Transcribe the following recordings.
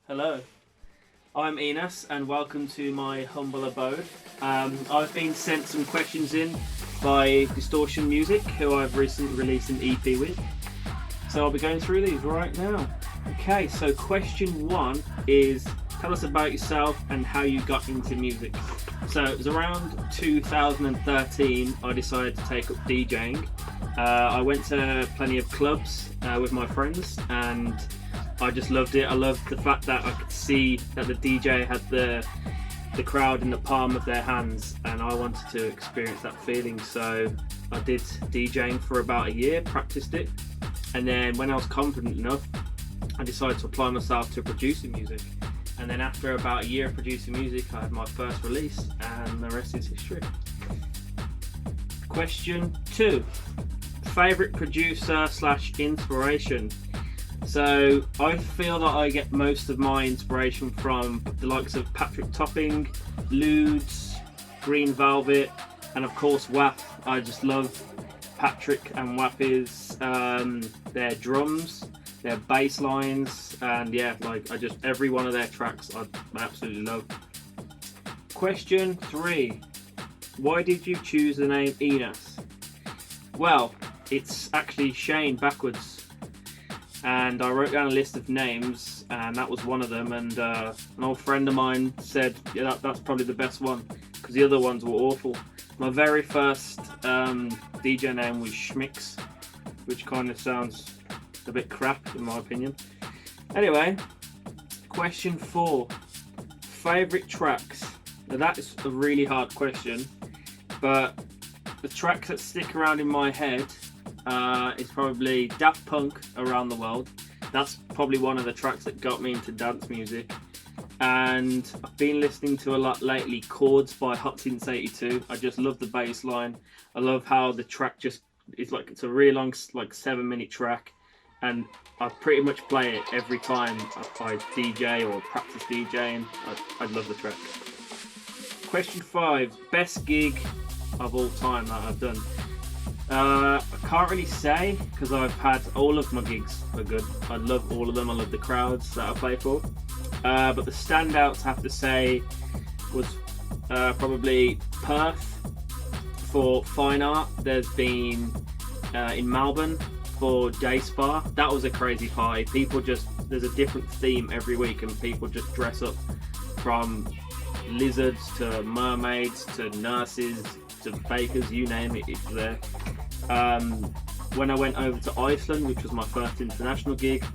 Hello, I'm eNAHS and welcome to my humble abode. I've been sent some questions in by Distortion Music, who I've recently released an EP with. So I'll be going through these right now. Okay, so question one is, tell us about yourself and how you got into music. So it was around 2013 I decided to take up DJing. I went to plenty of clubs with my friends and I just loved it. I loved the fact that I could see that the DJ had the crowd in the palm of their hands, and I wanted to experience that feeling. So I did DJing for about a year, practiced it, and then when I was confident enough, I decided to apply myself to producing music. And then after about a year of producing music, I had my first release, and the rest is history. Question 2. Favourite producer / inspiration? So I feel that I get most of my inspiration from the likes of Patrick Topping, Ludes, Green Velvet, and of course WAP. I just love Patrick and WAP's their drums, their bass lines, and yeah, every one of their tracks I absolutely love. Question 3. Why did you choose the name eNAHS? Well, it's actually Shane backwards. And I wrote down a list of names, and that was one of them. And an old friend of mine said, yeah, that's probably the best one, because the other ones were awful. My very first DJ name was Schmix, which kind of sounds a bit crap in my opinion. Anyway, question 4. Favourite tracks? Now that is a really hard question, but the tracks that stick around in my head is probably Daft Punk, Around the World. That's probably one of the tracks that got me into dance music. And I've been listening to a lot lately Chords by Hot Since 82. I just love the bass line. I love how the track just is it's a really long 7-minute track, and I pretty much play it every time I DJ or practice DJing. I love the track. Question 5. Best gig of all time that I've done. I can't really say, because I've had all of my gigs are good. I love all of them. I love the crowds that I play for. But the standouts, I have to say, was probably Perth for Fine Art. There's been in Melbourne for Day Spa. That was a crazy party. There's a different theme every week, and people just dress up from lizards to mermaids to nurses to bakers, you name it, it's there. When I went over to Iceland, which was my first international gig,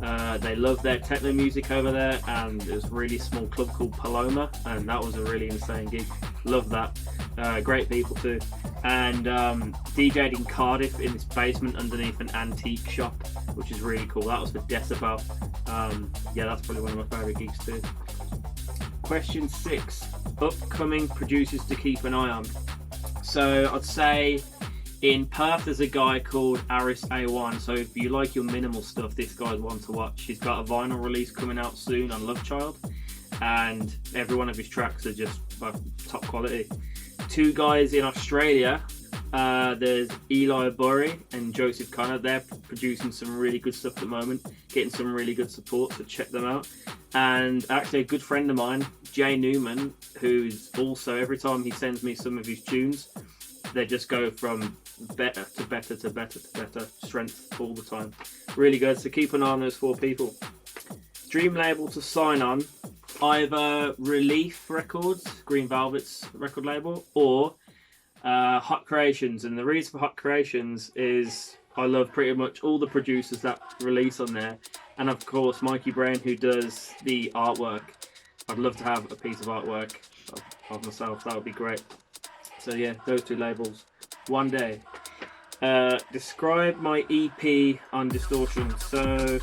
they love their techno music over there, and there's a really small club called Paloma, and that was a really insane gig. Love that. Great people too. And DJ'd in Cardiff in this basement underneath an antique shop, which is really cool. That was for Decibel. Yeah, that's probably one of my favourite gigs too. Question 6. Upcoming producers to keep an eye on. So I'd say in Perth there's a guy called Aris A1. So if you like your minimal stuff, this guy's one to watch. He's got a vinyl release coming out soon on Love Child, and every one of his tracks are just top quality. 2 guys in Australia, there's Eli Burry and Joseph Connor. They're producing some really good stuff at the moment, getting some really good support, so check them out. And actually a good friend of mine, Jay Newman, who's also, every time he sends me some of his tunes, they just go from better to better to better to better, strength all the time. Really good, so keep an eye on those 4 people. Dream label to sign on, either Relief Records, Green Velvet's record label, or Hot Creations. And the reason for Hot Creations is I love pretty much all the producers that release on there, and of course Mikey Brain, who does the artwork. I'd love to have a piece of artwork of myself. That would be great. So yeah, those 2 labels one day. Describe my EP on Distortion. So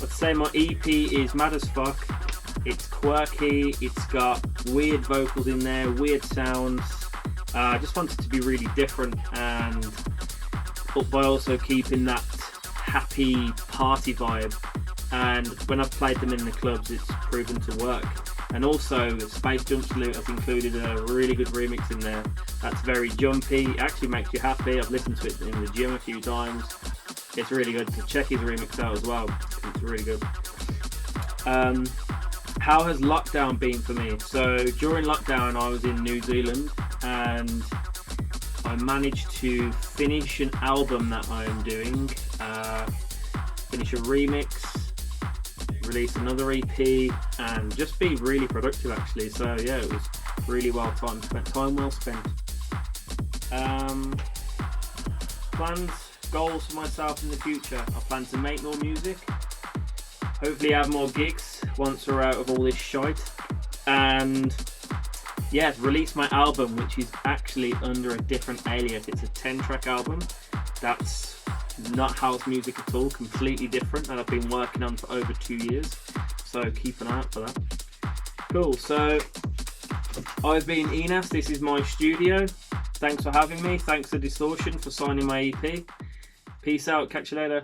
I'd say my EP is mad as fuck. It's quirky, it's got weird vocals in there, weird sounds. I just want it to be really different, and by also keeping that happy party vibe. And when I've played them in the clubs, it's proven to work. And also Space Jump Salute has included a really good remix in there that's very jumpy. It actually makes you happy. I've listened to it in the gym a few times. It's really good. So check his remix out as well. It's really good. How has lockdown been for me? So during lockdown I was in New Zealand, and I managed to finish an album that I am doing, finish a remix, release another EP, and just be really productive actually. So yeah, it was really well spent. Plans, goals for myself in the future. I plan to make more music, hopefully have more gigs once we're out of all this shite, and yeah, release my album, which is actually under a different alias. It's a 10-track album that's not house music at all, completely different, that I've been working on for over 2 years, so keep an eye out for that. Cool, so I've been eNAHS, this is my studio. Thanks for having me, thanks to Distortion for signing my EP. Peace out, catch you later.